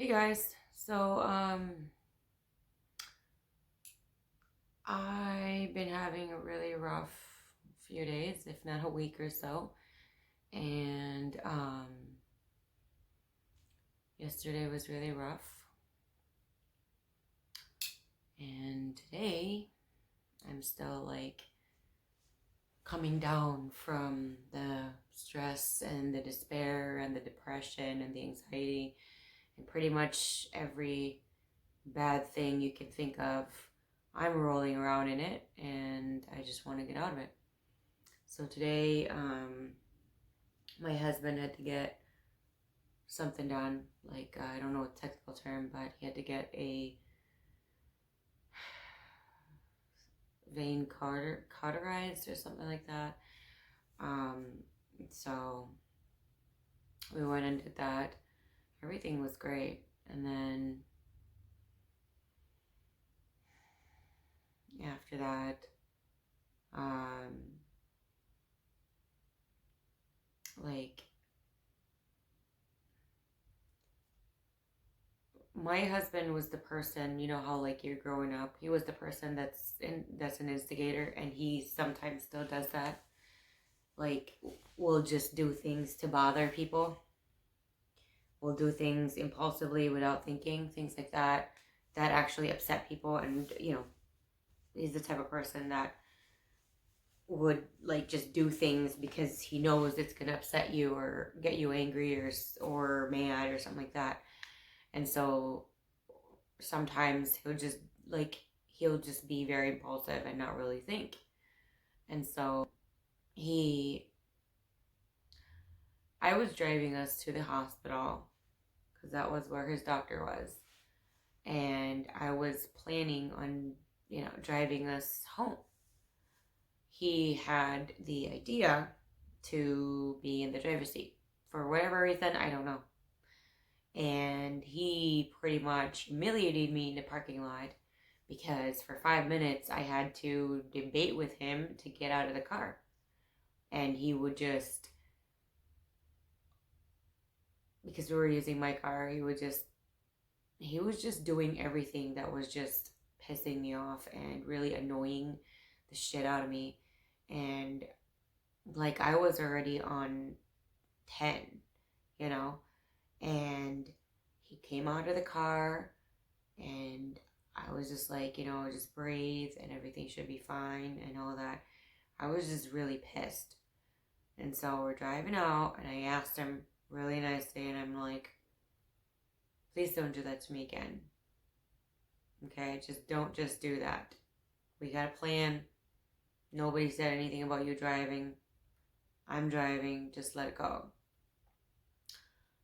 Hey guys, I've been having a really rough few days, if not a week or so. And yesterday was really rough. And today I'm still like coming down from the stress and the despair and the depression and the anxiety and pretty much every bad thing you can think of. I'm rolling around in it and I just want to get out of it. So today, my husband had to get something done. Like, I don't know what technical term, but he had to get a vein cauterized or something like that. Um, so we went and did that. Everything was great. And then after that, um, like my husband was the person, you know how like you're growing up, he was the person that's an instigator, and he sometimes still does that. Like, will just do things to bother people, will do things impulsively without thinking, things like that that actually upset people. And he's the type of person that would like just do things because he knows it's going to upset you or get you angry or mad or something like that. And so sometimes he'll just be very impulsive and not really think. And so he I was driving us to the hospital because that was where his doctor was, and I was planning on driving us home. He had the idea to be in the driver's seat for whatever reason, I don't know. And he pretty much humiliated me in the parking lot because for 5 minutes I had to debate with him to get out of the car. And he would just, because we were using my car, he was just doing everything that was just pissing me off and really annoying the shit out of me. And like I was already on 10, you know, and he came out of the car and I was just like, just breathe and everything should be fine and all that. I was just really pissed. And so we're driving out and I asked him really nicely, and I'm like, please don't do that to me again. Okay, don't just do that. We got a plan. Nobody said anything about you driving. I'm driving, just let it go.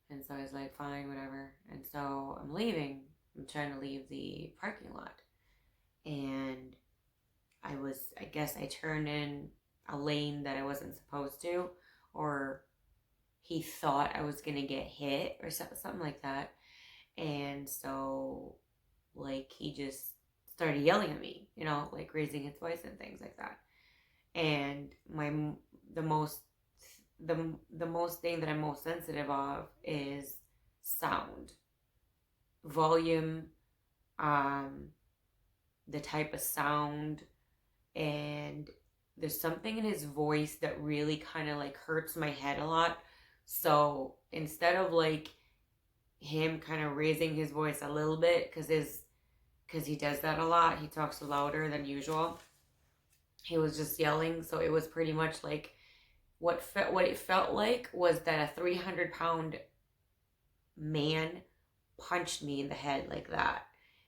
And so I was like, fine, whatever. And so I'm leaving. I'm trying to leave the parking lot. And I guess I turned in a lane that I wasn't supposed to, or he thought I was going to get hit or something like that. And so, like, he just started yelling at me, like raising his voice and things like that. And the most the most thing that I'm most sensitive of is sound, volume, the type of sound. And there's something in his voice that really kind of like hurts my head a lot. So instead of like him kind of raising his voice a little bit, because he does that a lot, he talks louder than usual, he was just yelling. So it was pretty much like what it felt like was that a 300-pound man punched me in the head like that.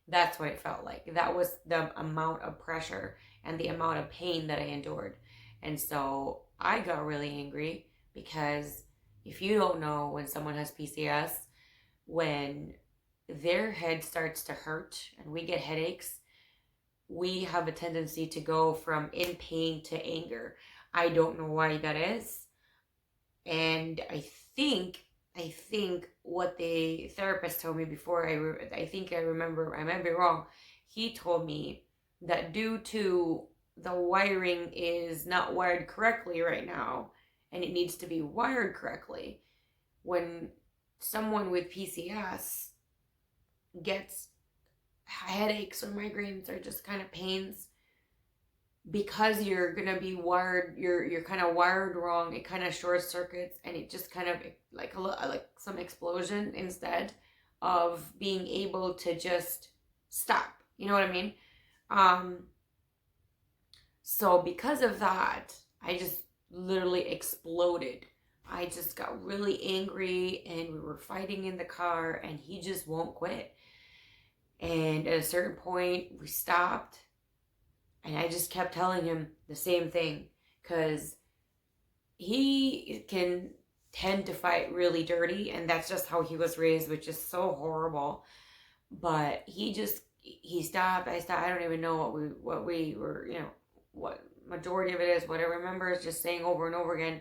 That's what it felt like. That was the amount of pressure and the amount of pain that I endured. And so I got really angry because if you don't know, when someone has PCS, when their head starts to hurt and we get headaches, we have a tendency to go from in pain to anger. I don't know why that is. And I think what the therapist told me before, I think I remember, I might be wrong. He told me that due to the wiring is not wired correctly right now, and it needs to be wired correctly. When someone with PCS gets headaches or migraines or just kind of pains, because you're gonna be wired, you're kind of wired wrong. It kind of short circuits, and it just kind of like like some explosion instead of being able to just stop. You know what I mean? Um, so because of that, I just literally exploded. I just got really angry, and we were fighting in the car, and he just won't quit. And at a certain point, we stopped, and I just kept telling him the same thing, because he can tend to fight really dirty, and that's just how he was raised, which is so horrible. But he stopped. I stopped. I don't even know what we were, what majority of it is. What I remember is just saying over and over again,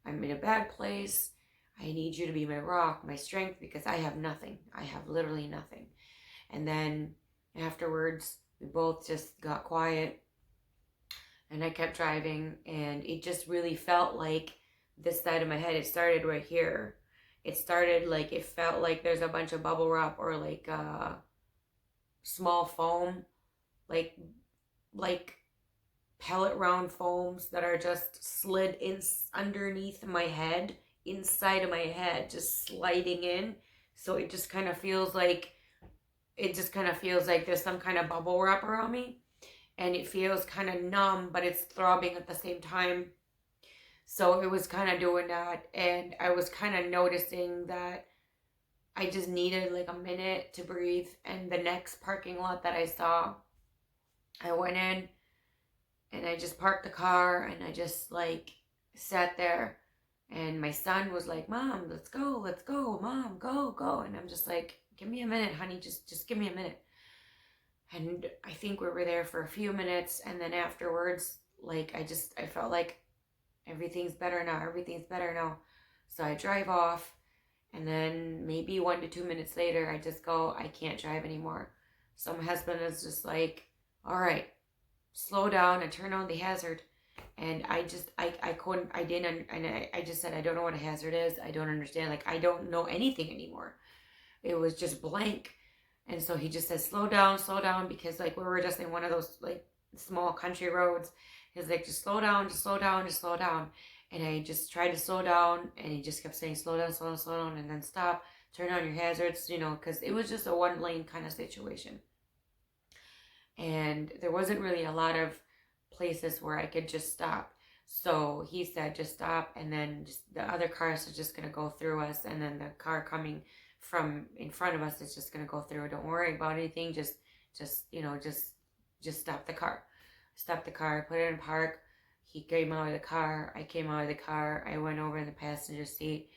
I'm in a bad place. I need you to be my rock, my strength, because I have nothing. I have literally nothing. And then afterwards, we both just got quiet, and I kept driving, and it just really felt like this side of my head, it started right here. It started like, it felt like there's a bunch of bubble wrap, or like small foam, like pellet round foams that are just slid in underneath my head, inside of my head, just sliding in. So it just kind of feels like, there's some kind of bubble wrap around me, and it feels kind of numb, but it's throbbing at the same time. So it was kind of doing that, and I was kind of noticing that I just needed like a minute to breathe. And the next parking lot that I saw, I went in, and I just parked the car, and I just like sat there, and my son was like, Mom, let's go, Mom, go. And I'm just like, give me a minute, honey, just give me a minute. And I think we were there for a few minutes, and then afterwards, like, I felt like everything's better now. So I drive off, and then maybe 1 to 2 minutes later, I just go, I can't drive anymore. So my husband is just like, all right, slow down and turn on the hazard. And I couldn't, I didn't, and I just said, I don't know what a hazard is. I don't understand. Like, I don't know anything anymore. It was just blank. And so he just said, slow down, because like we were just in one of those like small country roads. He's like, just slow down. And I just tried to slow down, and he just kept saying, slow down, and then stop, turn on your hazards, because it was just a one lane kind of situation. And there wasn't really a lot of places where I could just stop. So he said, just stop, and then just the other cars are just going to go through us, and then the car coming from in front of us is just going to go through. Don't worry about anything. Just stop the car. Put it in park. He came out of the car. I came out of the car. I went over in the passenger seat.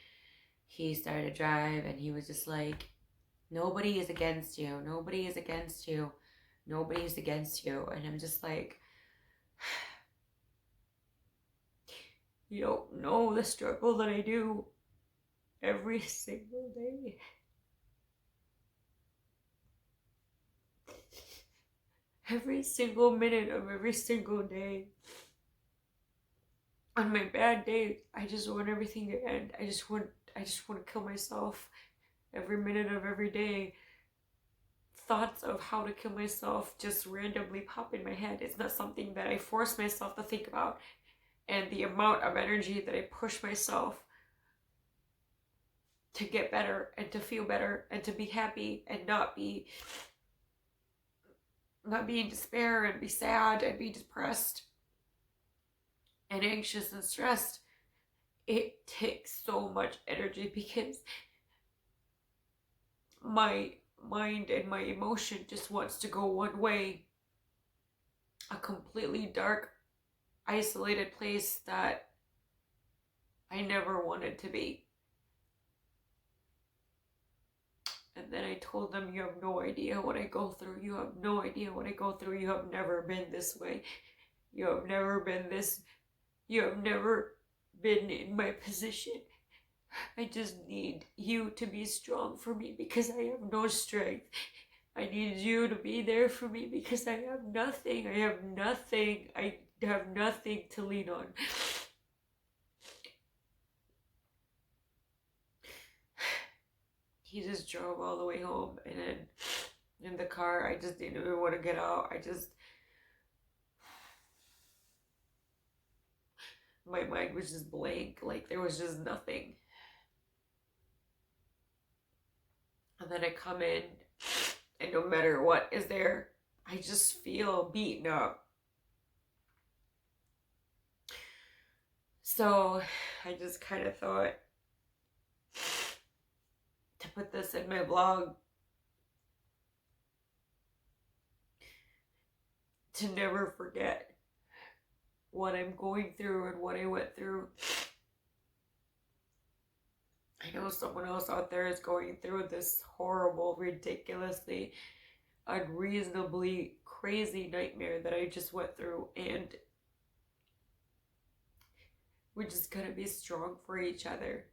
He started to drive, and he was just like, nobody is against you. And I'm just like, you don't know the struggle that I do every single day. Every single minute of every single day. On my bad days, I just want everything to end. I just want to kill myself every minute of every day. Thoughts of how to kill myself just randomly pop in my head. It's not something that I force myself to think about. And the amount of energy that I push myself to get better and to feel better and to be happy and not be in despair and be sad and be depressed and anxious and stressed, it takes so much energy, because my mind and my emotion just wants to go one way, a completely dark, isolated place that I never wanted to be. And then I told them, you have no idea what I go through. You have never been this way. You have never been in my position. I just need you to be strong for me, because I have no strength. I need you to be there for me, because I have nothing. I have nothing to lean on. He just drove all the way home, and then in the car. I just didn't even want to get out. My mind was just blank. Like, there was just nothing. And then I come in, and no matter what is there, I just feel beaten up. So I just kind of thought to put this in my vlog, to never forget what I'm going through and what I went through. I know someone else out there is going through this horrible, ridiculously, unreasonably crazy nightmare that I just went through, and we're just gonna be strong for each other,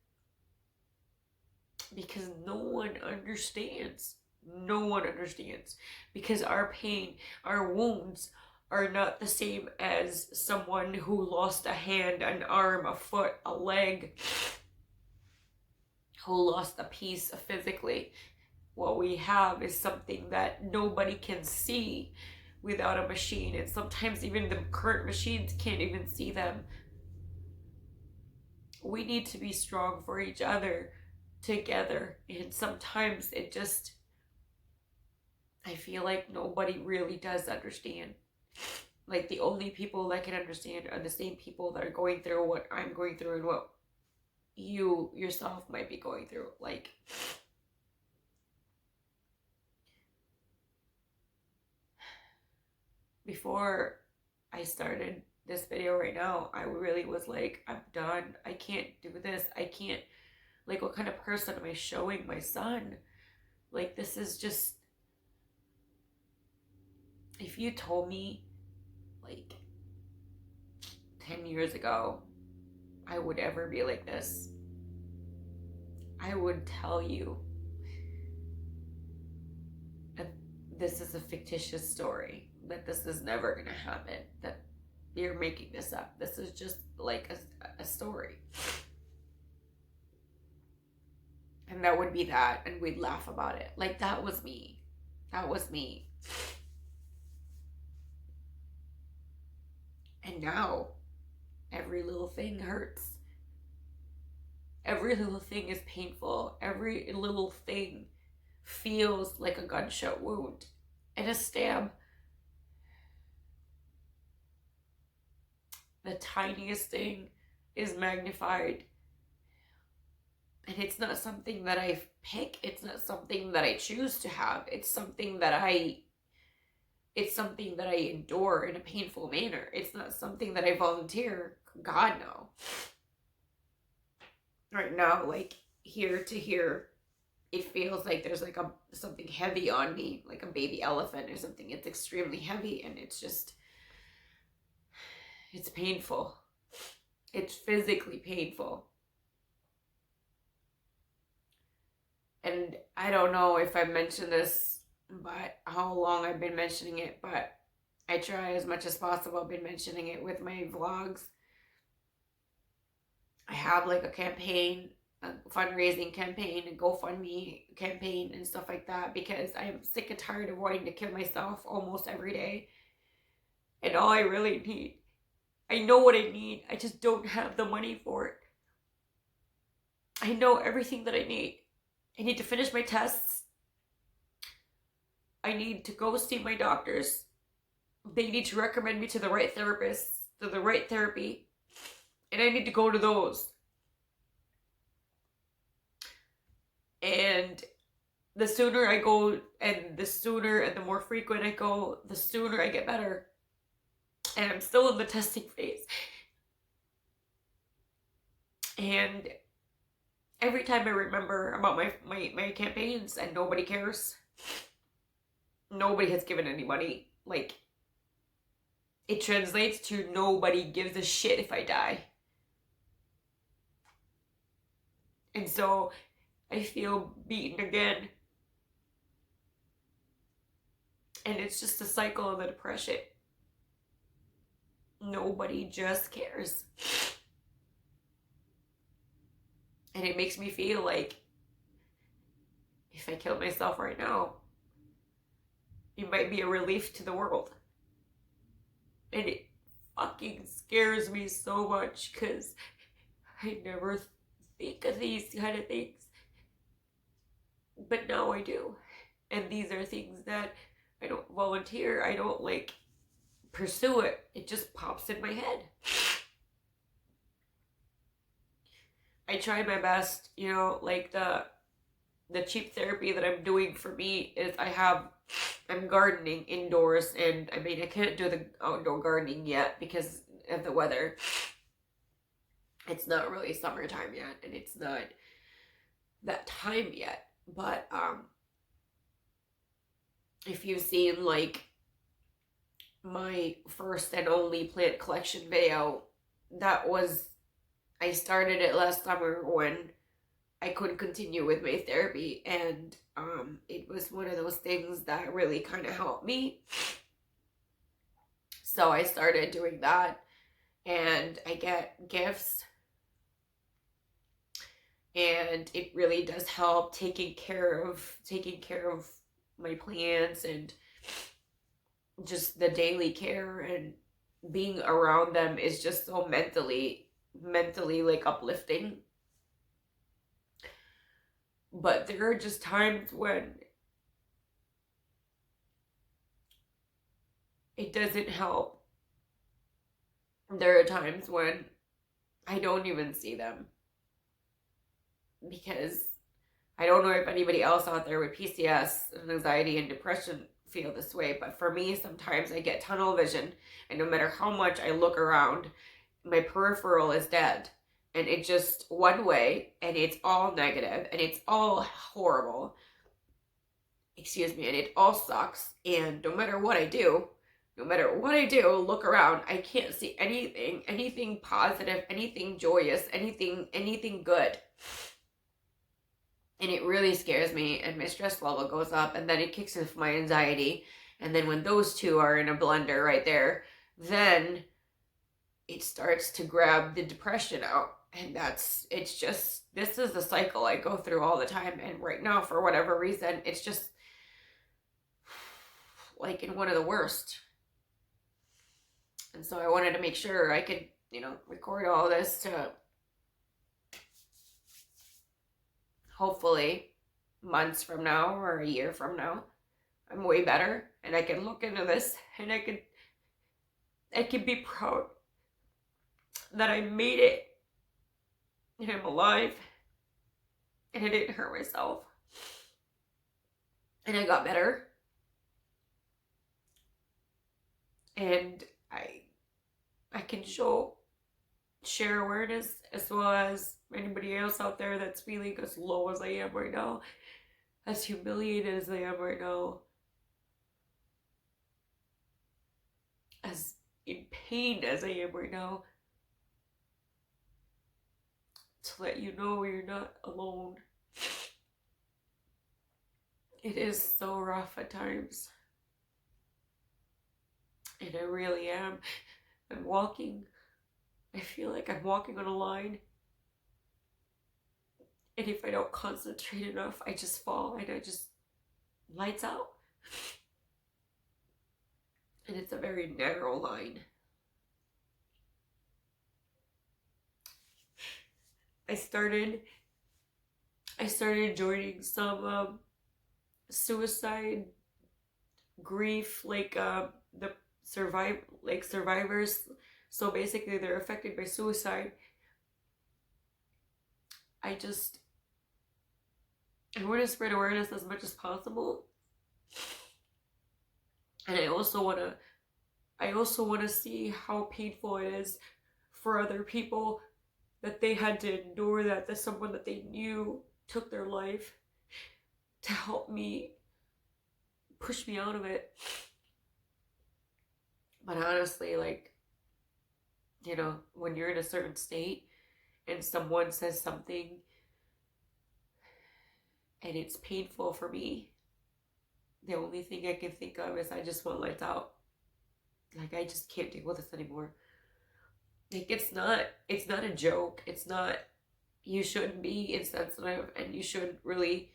because no one understands. No one understands, because our pain, our wounds are not the same as someone who lost a hand, an arm, a foot, a leg, who lost a piece physically. What we have is something that nobody can see without a machine, and sometimes even the current machines can't even see them. We need to be strong for each other together, and sometimes I feel like nobody really does understand. Like, the only people that can understand are the same people that are going through what I'm going through and what you yourself might be going through. Like, before I started this video right now, I really was like, I'm done. I can't do this. I can't, like, what kind of person am I showing my son? Like, this is just, if you told me, like, 10 years ago, I would ever be like this, I would tell you that this is a fictitious story, that this is never gonna happen, that you're making this up. This is just like a story. And that would be that, and we'd laugh about it. Like, that was me. That was me. And now, every little thing hurts. Every little thing is painful. Every little thing feels like a gunshot wound and a stab. The tiniest thing is magnified. And it's not something that I pick. It's not something that I choose to have. It's something that I endure in a painful manner. It's not something that I volunteer. God, no. Right now, like, here to here, it feels like there's like something heavy on me, like a baby elephant or something. It's extremely heavy, and it's painful. It's physically painful. And I don't know if I've mentioned this, but how long I've been mentioning it, but I try as much as possible. I've been mentioning it with my vlogs. I have like a campaign, a fundraising campaign, a GoFundMe campaign and stuff like that, because I am sick and tired of wanting to kill myself almost every day. And all I really need, I know what I need, I just don't have the money for it. I know everything that I need. I need to finish my tests. I need to go see my doctors. They need to recommend me to the right therapists, to the right therapy. And I need to go to those. And the sooner I go, and the more frequent I go, the sooner I get better. And I'm still in the testing phase. And every time I remember about my campaigns, and nobody cares. Nobody has given any money. Like, it translates to nobody gives a shit if I die. And so I feel beaten again. And it's just a cycle of the depression. Nobody just cares. And it makes me feel like if I kill myself right now, it might be a relief to the world. And it fucking scares me so much because I never think of these kind of things. But now I do. And these are things that I don't volunteer. I don't like pursue it. It just pops in my head. I try my best, you know, like the cheap therapy that I'm doing for me is I'm gardening indoors, and I mean I can't do the outdoor gardening yet because of the weather. It's not really summertime yet, and it's not that time yet. But if you've seen like my first and only plant collection video, I started it last summer when I couldn't continue with my therapy, and it was one of those things that really kind of helped me. So I started doing that, and I get gifts, and it really does help taking care of my plants and just the daily care, and being around them is just so mentally like uplifting. But there are just times when it doesn't help. There are times when I don't even see them, because I don't know if anybody else out there with PCS and anxiety and depression feel this way, but for me, sometimes I get tunnel vision, and no matter how much I look around, my peripheral is dead, and it's just one way, and it's all negative, and it's all horrible. Excuse me, and it all sucks. And no matter what I do, look around, I can't see anything positive, anything joyous, anything good. And it really scares me, and my stress level goes up, and then it kicks in my anxiety. And then when those two are in a blender right there, then it starts to grab the depression out. And this is the cycle I go through all the time. And right now, for whatever reason, it's just like in one of the worst. And so I wanted to make sure I could, record all this to hopefully months from now or a year from now, I'm way better, and I can look into this, and I can be proud that I made it, and I'm alive, and I didn't hurt myself, and I got better, and I can share awareness, as well as anybody else out there that's feeling as low as I am right now, as humiliated as I am right now, as in pain as I am right now, to let you know you're not alone. It is so rough at times, and I really am. I feel like I'm walking on a line, and if I don't concentrate enough, I just fall, and I just lights out. And it's a very narrow line. I started joining some suicide grief, like the survivors. So basically, they're affected by suicide. I want to spread awareness as much as possible, and I also want to see how painful it is for other people, that they had to endure that someone that they knew took their life, to help me push me out of it. But honestly, when you're in a certain state and someone says something and it's painful for me, the only thing I can think of is I just want lights out. I just can't deal with this anymore. It's not a joke. It's not, you shouldn't be insensitive, and you shouldn't really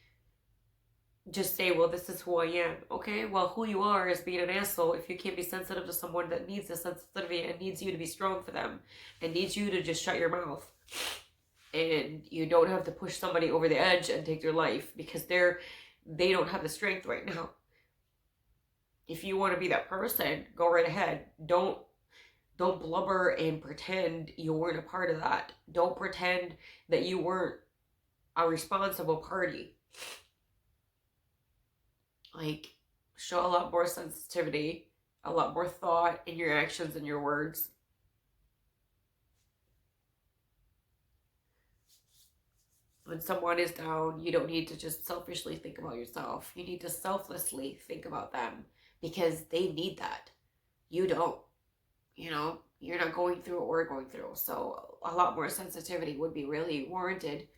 just say, well, this is who I am. Okay, well, who you are is being an asshole if you can't be sensitive to someone that needs the sensitivity and needs you to be strong for them and needs you to just shut your mouth. And you don't have to push somebody over the edge and take their life because they don't have the strength right now. If you want to be that person, go right ahead. Don't blubber and pretend you weren't a part of that. Don't pretend that you weren't a responsible party. Like, show a lot more sensitivity, a lot more thought in your actions and your words. When someone is down, you don't need to just selfishly think about yourself. You need to selflessly think about them because they need that. You don't. You know, you're not going through what we're going through. So a lot more sensitivity would be really warranted.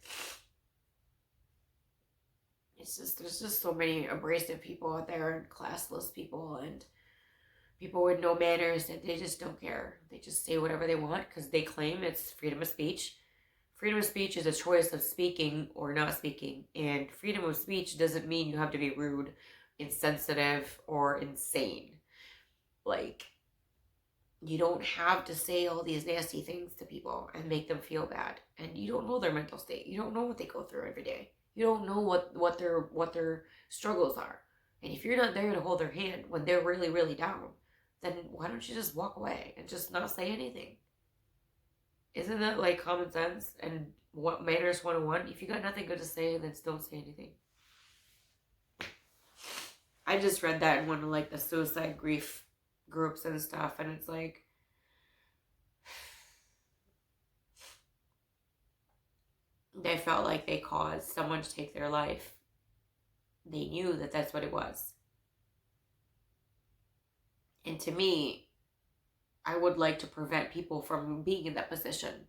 It's just, there's just so many abrasive people out there and classless people and people with no manners and they just don't care. They just say whatever they want because they claim it's freedom of speech. Freedom of speech is a choice of speaking or not speaking. And freedom of speech doesn't mean you have to be rude, insensitive, or insane. Like, you don't have to say all these nasty things to people and make them feel bad. And you don't know their mental state. You don't know what they go through every day. You don't know what their struggles are. And if you're not there to hold their hand when they're really, really down, then why don't you just walk away and just not say anything? Isn't that like common sense and what manners 101? If you got nothing good to say, then don't say anything. I just read that in one of like the suicide grief groups and stuff, and it's like, they felt like they caused someone to take their life. They knew that that's what it was. And to me, I would like to prevent people from being in that position.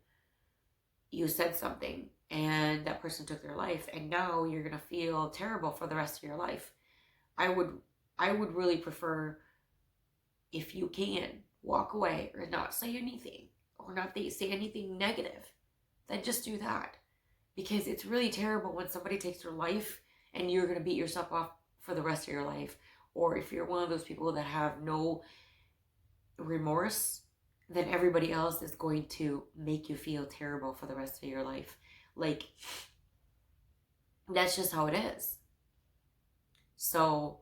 You said something and that person took their life, and now you're going to feel terrible for the rest of your life. I would really prefer, if you can, walk away or not say anything or not say anything negative, then just do that. Because it's really terrible when somebody takes their life and you're going to beat yourself up for the rest of your life. Or if you're one of those people that have no remorse, then everybody else is going to make you feel terrible for the rest of your life. Like, that's just how it is. So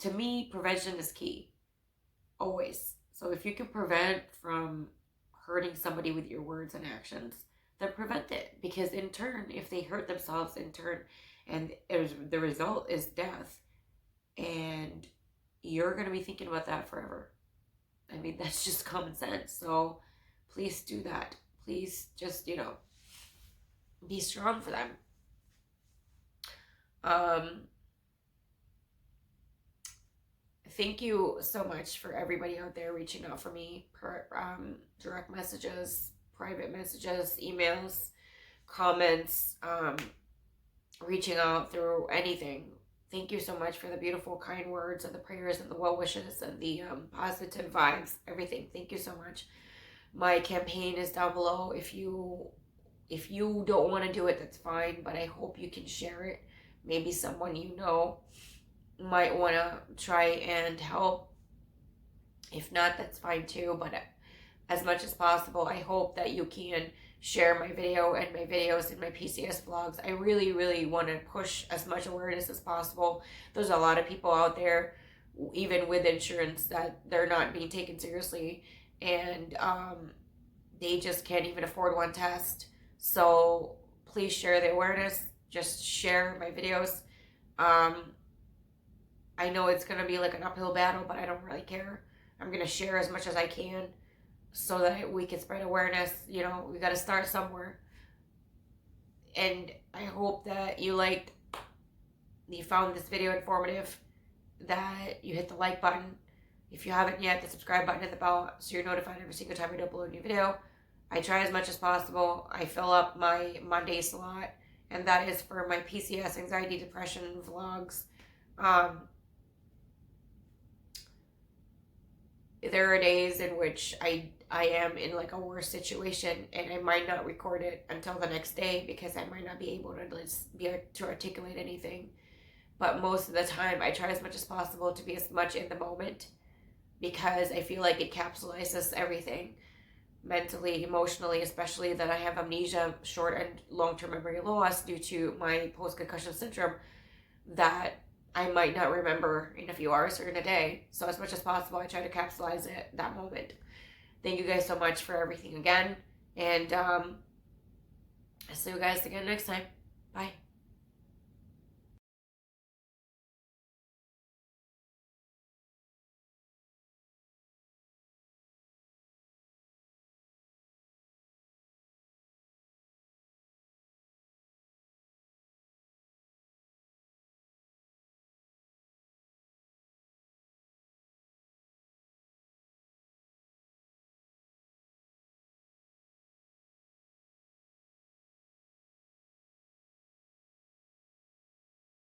to me, prevention is key. Always. So if you can prevent from hurting somebody with your words and actions, then prevent it. Because in turn, if they hurt themselves in turn, and the result is death, and you're going to be thinking about that forever. I mean, that's just common sense. So please do that. Please just, be strong for them. Thank you so much for everybody out there reaching out for me, direct messages, private messages, emails, comments, reaching out through anything. Thank you so much for the beautiful, kind words and the prayers and the well wishes and the positive vibes, everything. Thank you so much. My campaign is down below. If you don't want to do it, that's fine, but I hope you can share it. Maybe someone you know might want to try and help. If not, that's fine too, but as much as possible, I hope that you can share my video and my videos and my PCS vlogs. I really, really want to push as much awareness as possible. There's a lot of people out there, even with insurance, that they're not being taken seriously, and they just can't even afford one test. So please share the awareness. Just share my videos. I know it's going to be like an uphill battle, but I don't really care. I'm going to share as much as I can so that we can spread awareness. We got to start somewhere. And I hope that you found this video informative, that you hit the like button. If you haven't yet, the subscribe button and the bell so you're notified every single time I upload a new video. I try as much as possible. I fill up my Monday slot, and that is for my PCS, anxiety, depression vlogs. there are days in which I am in like a worse situation, and I might not record it until the next day because I might not be able to articulate anything. But most of the time, I try as much as possible to be as much in the moment because I feel like it capsulizes everything mentally, emotionally, especially that I have amnesia, short and long term memory loss due to my post concussion syndrome, that I might not remember in a few hours or in a day. So, as much as possible, I try to capsulize it that moment. Thank you guys so much for everything again. And I'll see you guys again next time. Bye.